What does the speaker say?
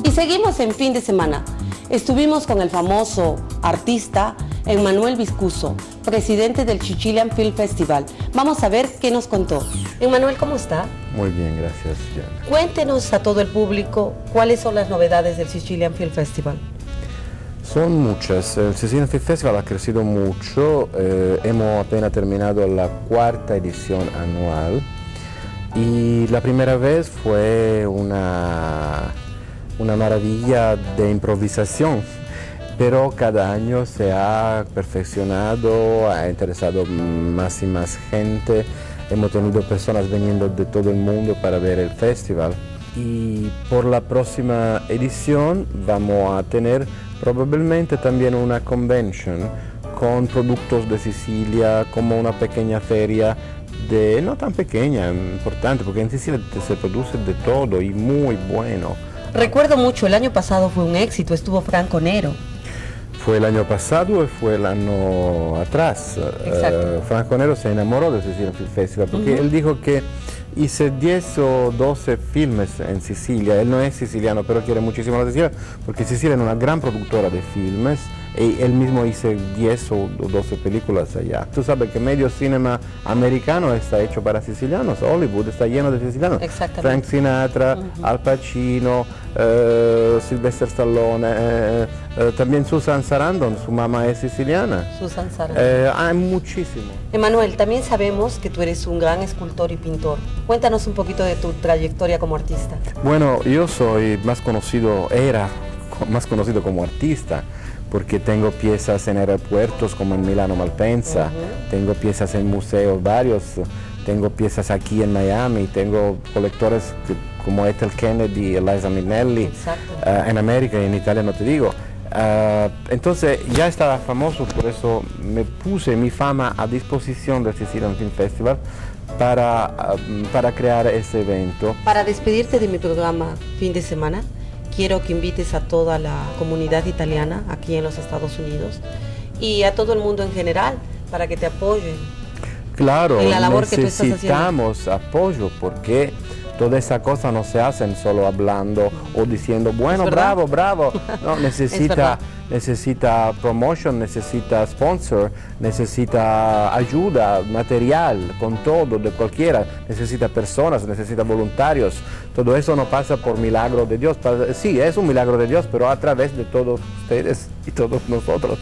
Y seguimos en fin de semana. Estuvimos con el famoso artista Emmanuel Viscuso, presidente del Sicilian Film Festival. Vamos a ver qué nos contó. Emmanuel, ¿cómo está? Muy bien, gracias, Diana. Cuéntenos a todo el público cuáles son las novedades del Sicilian Film Festival. Son muchas. El Sicilian Film Festival ha crecido mucho. Hemos apenas terminado la cuarta edición anual y la primera vez fue una maravilla de improvisación, pero cada año se ha perfeccionado, ha interesado más y más gente. Hemos tenido personas viniendo de todo el mundo para ver el festival. Y por la próxima edición vamos a tener probablemente también una convention con productos de Sicilia, como una pequeña feria, no tan pequeña, importante, porque en Sicilia se produce de todo y muy bueno. Recuerdo mucho, el año pasado fue un éxito, estuvo Franco Nero. Fue el año pasado y fue el año atrás. Franco Nero se enamoró del Sicilian Film Festival porque él dijo que hice 10 o 12 filmes en Sicilia. Él no es siciliano, pero quiere muchísimo la Sicilia porque Sicilia es una gran productora de filmes y él mismo hizo 10 o 12 películas allá. Tú sabes que medio cinema americano está hecho para sicilianos. Hollywood está lleno de sicilianos. Frank Sinatra, Al Pacino, Sylvester Stallone, también Susan Sarandon, su mamá es siciliana. Susan Sarandon. Hay muchísimo. Emmanuel, también sabemos que tú eres un gran escultor y pintor. Cuéntanos un poquito de tu trayectoria como artista. Bueno, yo soy era más conocido como artista, porque tengo piezas en aeropuertos como en Milano Malpensa, tengo piezas en museos varios, tengo piezas aquí en Miami, tengo colectores como Ethel Kennedy, Eliza Minnelli, en América y en Italia no te digo. Entonces ya estaba famoso, por eso me puse mi fama a disposición del Sicilian Film Festival para crear ese evento. Para despedirte de mi programa Fin de Semana, quiero que invites a toda la comunidad italiana aquí en los Estados Unidos y a todo el mundo en general para que te apoyen. Claro, en la labor que tú estás haciendo. Necesitamos apoyo porque toda esa cosa no se hacen solo hablando o diciendo, bueno, bravo, bravo. No, necesita promotion, necesita sponsor, necesita ayuda material, con todo, de cualquiera. Necesita personas, necesita voluntarios. Todo eso no pasa por milagro de Dios. Sí, es un milagro de Dios, pero a través de todos ustedes y todos nosotros.